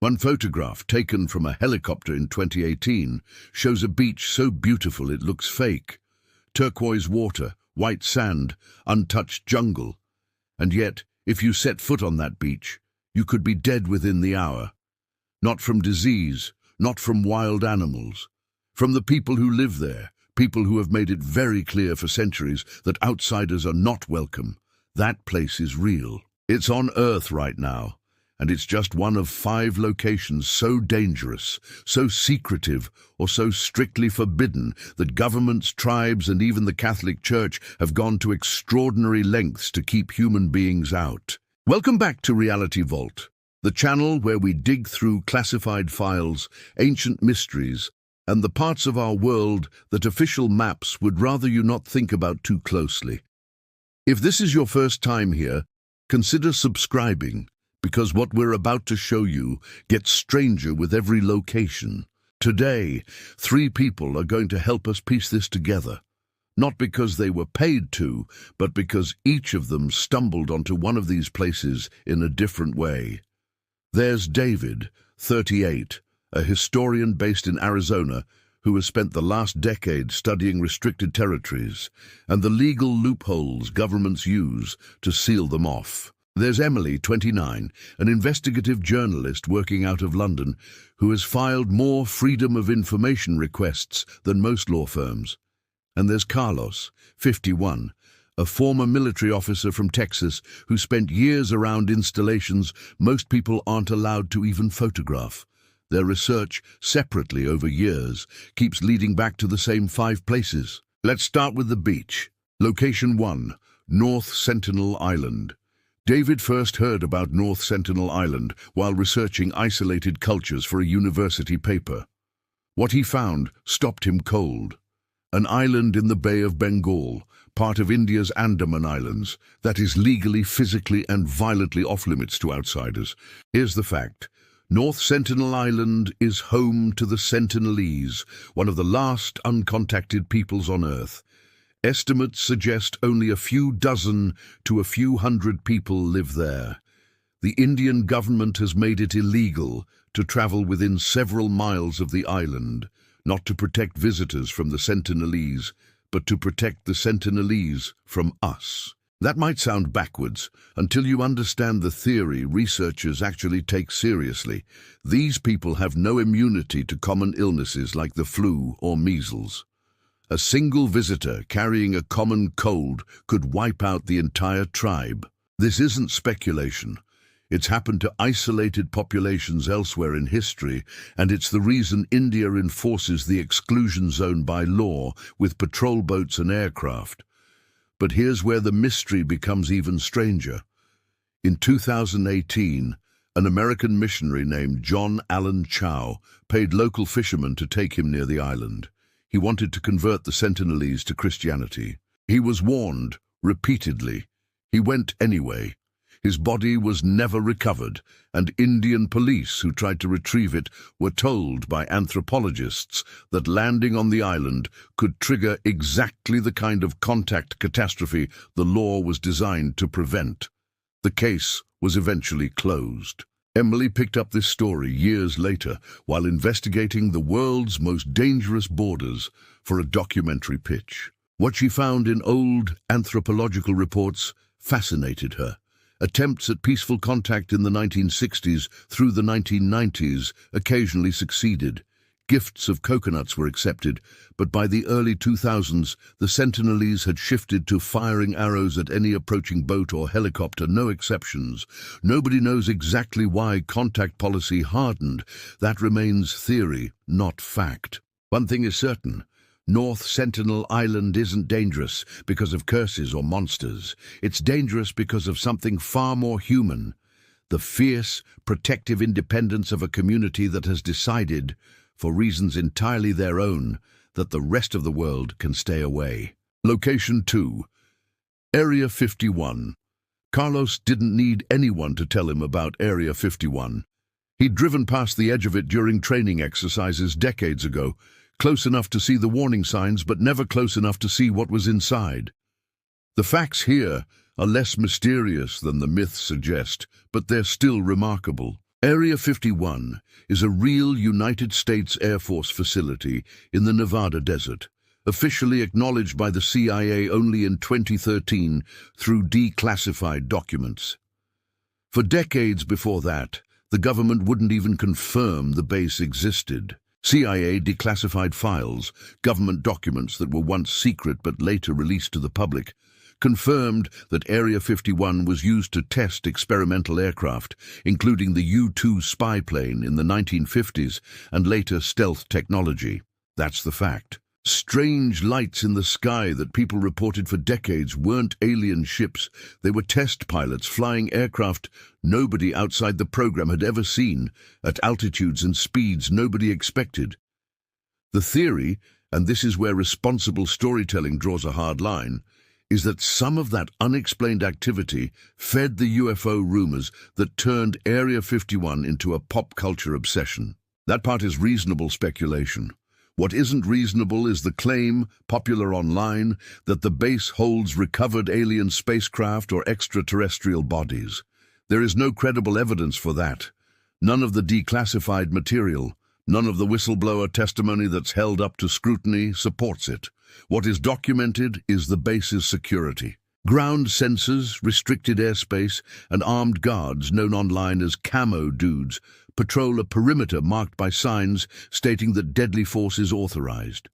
One photograph taken from a helicopter in 2018 shows a beach so beautiful it looks fake. Turquoise water, white sand, untouched jungle. And yet, if you set foot on that beach, you could be dead within the hour. Not from disease, not from wild animals. From the people who live there, people who have made it very clear for centuries that outsiders are not welcome. That place is real. It's on Earth right now, and it's just one of 5 locations so dangerous, so secretive, or so strictly forbidden that governments, tribes, and even the Catholic Church have gone to extraordinary lengths to keep human beings out. Welcome back to Reality Vault, the channel where we dig through classified files, ancient mysteries, and the parts of our world that official maps would rather you not think about too closely. If this is your first time here, consider subscribing, because what we're about to show you gets stranger with every location. Today, 3 people are going to help us piece this together. Not because they were paid to, but because each of them stumbled onto one of these places in a different way. There's David, 38, a historian based in Arizona who has spent the last decade studying restricted territories and the legal loopholes governments use to seal them off. There's Emily, 29, an investigative journalist working out of London who has filed more freedom of information requests than most law firms. And there's Carlos, 51, a former military officer from Texas who spent years around installations most people aren't allowed to even photograph. Their research, separately over years, keeps leading back to the same 5 places. Let's start with the beach. Location 1, North Sentinel Island. David first heard about North Sentinel Island while researching isolated cultures for a university paper. What he found stopped him cold. An island in the Bay of Bengal, part of India's Andaman Islands, that is legally, physically, and violently off-limits to outsiders. Here's the fact. North Sentinel Island is home to the Sentinelese, one of the last uncontacted peoples on Earth. Estimates suggest only a few dozen to a few hundred people live there. The Indian government has made it illegal to travel within several miles of the island, not to protect visitors from the Sentinelese, but to protect the Sentinelese from us. That might sound backwards until you understand the theory researchers actually take seriously. These people have no immunity to common illnesses like the flu or measles. A single visitor carrying a common cold could wipe out the entire tribe. This isn't speculation. It's happened to isolated populations elsewhere in history, and it's the reason India enforces the exclusion zone by law with patrol boats and aircraft. But here's where the mystery becomes even stranger. In 2018, an American missionary named John Allen Chow paid local fishermen to take him near the island. He wanted to convert the Sentinelese to Christianity. He was warned repeatedly. He went anyway. His body was never recovered, and Indian police who tried to retrieve it were told by anthropologists that landing on the island could trigger exactly the kind of contact catastrophe the law was designed to prevent. The case was eventually closed. Emily picked up this story years later while investigating the world's most dangerous borders for a documentary pitch. What she found in old anthropological reports fascinated her. Attempts at peaceful contact in the 1960s through the 1990s occasionally succeeded. Gifts of coconuts were accepted, but by the early 2000s, the Sentinelese had shifted to firing arrows at any approaching boat or helicopter, no exceptions. Nobody knows exactly why contact policy hardened. That remains theory, not fact. One thing is certain. North Sentinel Island isn't dangerous because of curses or monsters. It's dangerous because of something far more human. The fierce, protective independence of a community that has decided, for reasons entirely their own, that the rest of the world can stay away. Location 2. Area 51. Carlos didn't need anyone to tell him about Area 51. He'd driven past the edge of it during training exercises decades ago, close enough to see the warning signs, but never close enough to see what was inside. The facts here are less mysterious than the myths suggest, but they're still remarkable. Area 51 is a real United States Air Force facility in the Nevada desert, officially acknowledged by the CIA only in 2013 through declassified documents. For decades before that, the government wouldn't even confirm the base existed. CIA declassified files, government documents that were once secret but later released to the public, confirmed that Area 51 was used to test experimental aircraft, including the U-2 spy plane in the 1950s and later stealth technology. That's the fact. Strange lights in the sky that people reported for decades weren't alien ships. They were test pilots flying aircraft nobody outside the program had ever seen, at altitudes and speeds nobody expected. The theory, and this is where responsible storytelling draws a hard line, is that some of that unexplained activity fed the UFO rumors that turned Area 51 into a pop culture obsession. That part is reasonable speculation. What isn't reasonable is the claim, popular online, that the base holds recovered alien spacecraft or extraterrestrial bodies. There is no credible evidence for that. None of the declassified material, none of the whistleblower testimony that's held up to scrutiny supports it. What is documented is the base's security. Ground sensors, restricted airspace, and armed guards, known online as camo dudes, patrol a perimeter marked by signs stating that deadly force is authorized.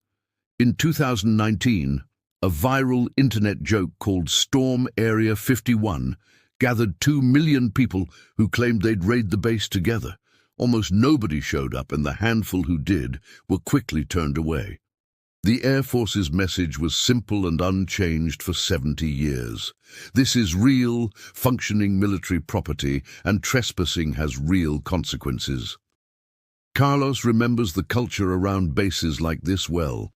In 2019, a viral internet joke called Storm Area 51 gathered 2 million people who claimed they'd raid the base together. Almost nobody showed up, and the handful who did were quickly turned away. The Air Force's message was simple and unchanged for 70 years. This is real, functioning military property, and trespassing has real consequences. Carlos remembers the culture around bases like this well.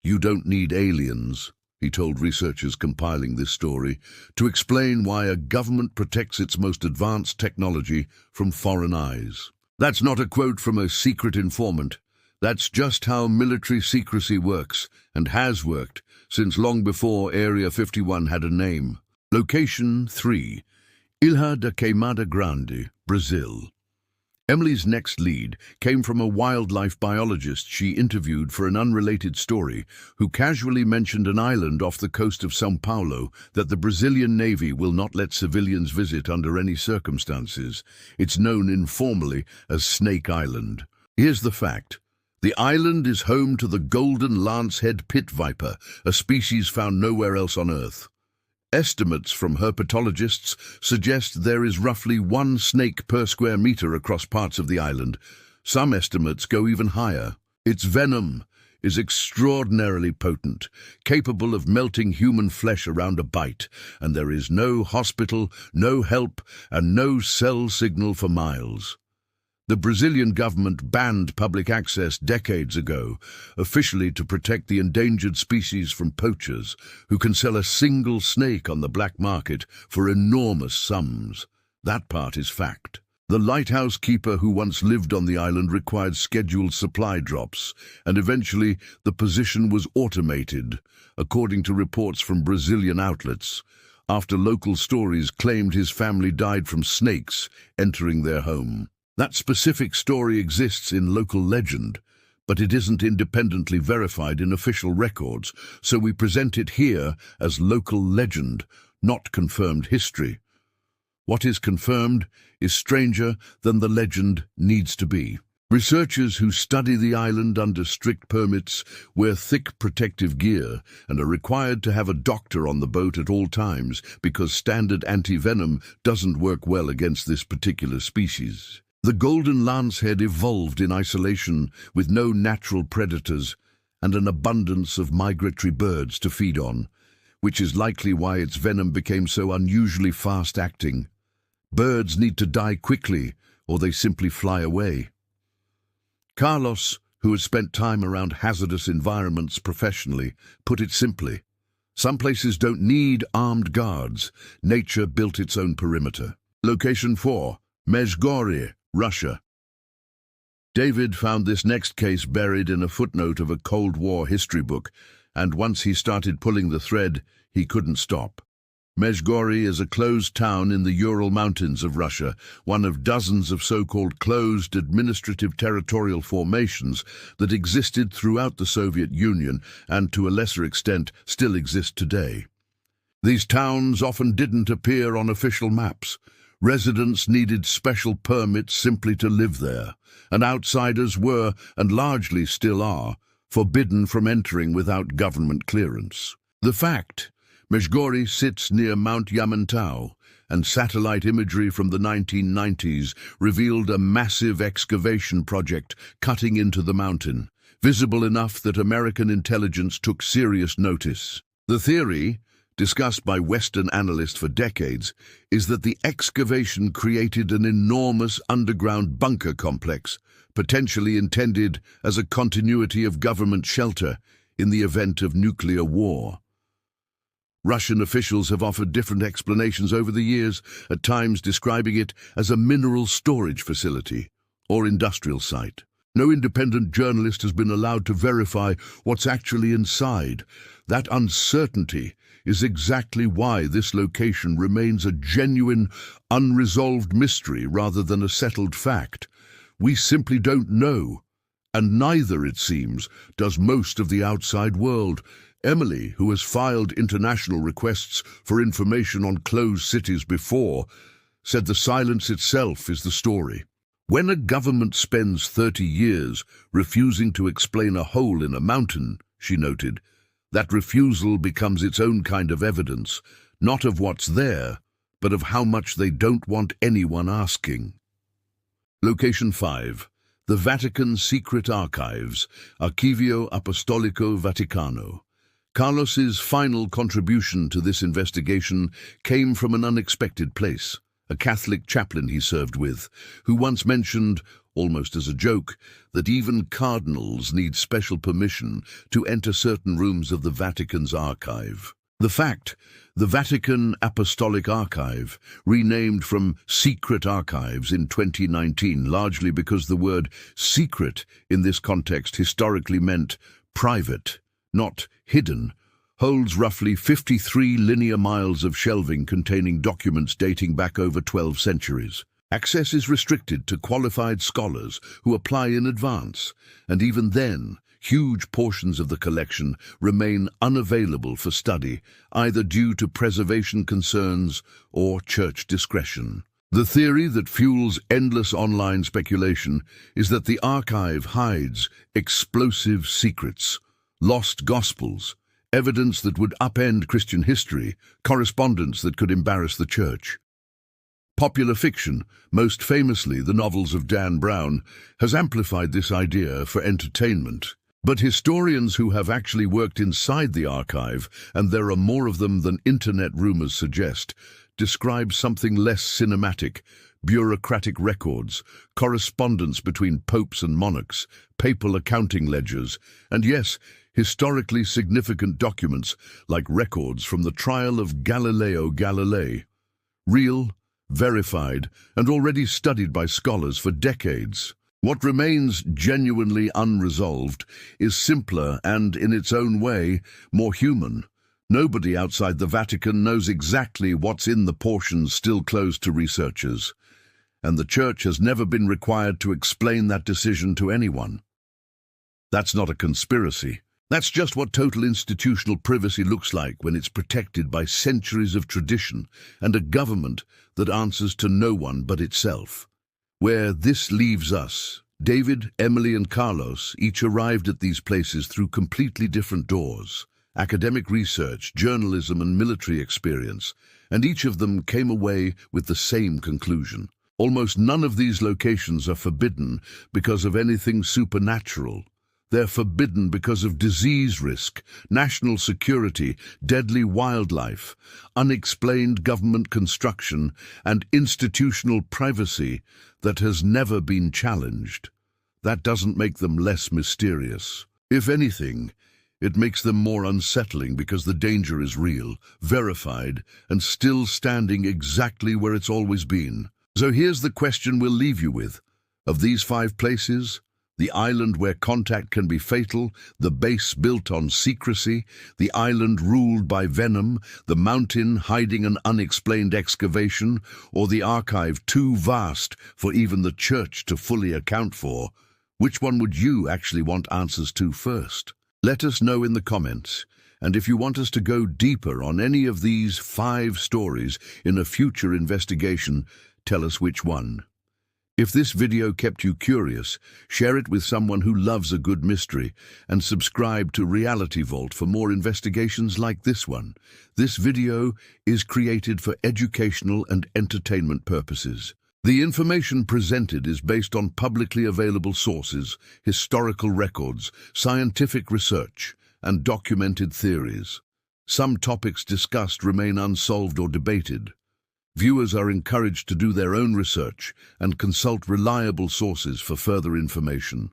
"You don't need aliens," he told researchers compiling this story, to explain why a government protects its most advanced technology from foreign eyes. That's not a quote from a secret informant. That's just how military secrecy works, and has worked, since long before Area 51 had a name. Location 3. Ilha da Queimada Grande, Brazil. Emily's next lead came from a wildlife biologist she interviewed for an unrelated story, who casually mentioned an island off the coast of São Paulo that the Brazilian Navy will not let civilians visit under any circumstances. It's known informally as Snake Island. Here's the fact. The island is home to the golden lancehead pit viper, a species found nowhere else on Earth. Estimates from herpetologists suggest there is roughly 1 snake per square meter across parts of the island. Some estimates go even higher. Its venom is extraordinarily potent, capable of melting human flesh around a bite, and there is no hospital, no help, and no cell signal for miles. The Brazilian government banned public access decades ago, officially to protect the endangered species from poachers, who can sell a single snake on the black market for enormous sums. That part is fact. The lighthouse keeper who once lived on the island required scheduled supply drops, and eventually the position was automated, according to reports from Brazilian outlets, after local stories claimed his family died from snakes entering their home. That specific story exists in local legend, but it isn't independently verified in official records, so we present it here as local legend, not confirmed history. What is confirmed is stranger than the legend needs to be. Researchers who study the island under strict permits wear thick protective gear and are required to have a doctor on the boat at all times because standard anti-venom doesn't work well against this particular species. The golden lancehead evolved in isolation with no natural predators and an abundance of migratory birds to feed on, which is likely why its venom became so unusually fast-acting. Birds need to die quickly, or they simply fly away. Carlos, who has spent time around hazardous environments professionally, put it simply. Some places don't need armed guards. Nature built its own perimeter. Location 4. Mezhgorie, Russia. David found this next case buried in a footnote of a Cold War history book, and once he started pulling the thread, he couldn't stop. Mezhgory is a closed town in the Ural Mountains of Russia, one of dozens of so-called closed administrative territorial formations that existed throughout the Soviet Union and, to a lesser extent, still exist today. These towns often didn't appear on official maps. Residents needed special permits simply to live there, and outsiders were, and largely still are, forbidden from entering without government clearance. The fact Mezhgory sits near Mount Yamantau, and satellite imagery from the 1990s revealed a massive excavation project cutting into the mountain, visible enough that American intelligence took serious notice. The theory, discussed by Western analysts for decades, is that the excavation created an enormous underground bunker complex, potentially intended as a continuity of government shelter in the event of nuclear war. Russian officials have offered different explanations over the years, at times describing it as a mineral storage facility or industrial site. No independent journalist has been allowed to verify what's actually inside. That uncertainty is exactly why this location remains a genuine, unresolved mystery rather than a settled fact. We simply don't know, and neither, it seems, does most of the outside world. Emily, who has filed international requests for information on closed cities before, said the silence itself is the story. When a government spends 30 years refusing to explain a hole in a mountain, she noted, that refusal becomes its own kind of evidence, not of what's there, but of how much they don't want anyone asking. Location 5. The Vatican Secret Archives, Archivio Apostolico Vaticano. Carlos's final contribution to this investigation came from an unexpected place, a Catholic chaplain he served with, who once mentioned, almost as a joke, that even cardinals need special permission to enter certain rooms of the Vatican's archive. The fact, the Vatican Apostolic Archive, renamed from Secret Archives in 2019 largely because the word secret in this context historically meant private, not hidden, holds roughly 53 linear miles of shelving containing documents dating back over 12 centuries. Access is restricted to qualified scholars who apply in advance, and even then, huge portions of the collection remain unavailable for study, either due to preservation concerns or church discretion. The theory that fuels endless online speculation is that the archive hides explosive secrets, lost gospels, evidence that would upend Christian history, correspondence that could embarrass the church. Popular fiction, most famously the novels of Dan Brown, has amplified this idea for entertainment. But historians who have actually worked inside the archive, and there are more of them than internet rumors suggest, describe something less cinematic: bureaucratic records, correspondence between popes and monarchs, papal accounting ledgers, and yes, historically significant documents like records from the trial of Galileo Galilei. Real, verified, and already studied by scholars for decades. What remains genuinely unresolved is simpler and, in its own way, more human. Nobody outside the Vatican knows exactly what's in the portions still closed to researchers, and the Church has never been required to explain that decision to anyone. That's not a conspiracy. That's just what total institutional privacy looks like when it's protected by centuries of tradition and a government that answers to no one but itself. Where this leaves us, David, Emily, and Carlos each arrived at these places through completely different doors: academic research, journalism, and military experience, and each of them came away with the same conclusion. Almost none of these locations are forbidden because of anything supernatural. They're forbidden because of disease risk, national security, deadly wildlife, unexplained government construction, and institutional privacy that has never been challenged. That doesn't make them less mysterious. If anything, it makes them more unsettling because the danger is real, verified, and still standing exactly where it's always been. So here's the question we'll leave you with. Of these 5 places, The island where contact can be fatal, the base built on secrecy, the island ruled by venom, the mountain hiding an unexplained excavation, or the archive too vast for even the church to fully account for? Which one would you actually want answers to first? Let us know in the comments. And if you want us to go deeper on any of these 5 stories in a future investigation, tell us which one. If this video kept you curious, share it with someone who loves a good mystery, and subscribe to Reality Vault for more investigations like this one. This video is created for educational and entertainment purposes. The information presented is based on publicly available sources, historical records, scientific research, and documented theories. Some topics discussed remain unsolved or debated. Viewers are encouraged to do their own research and consult reliable sources for further information.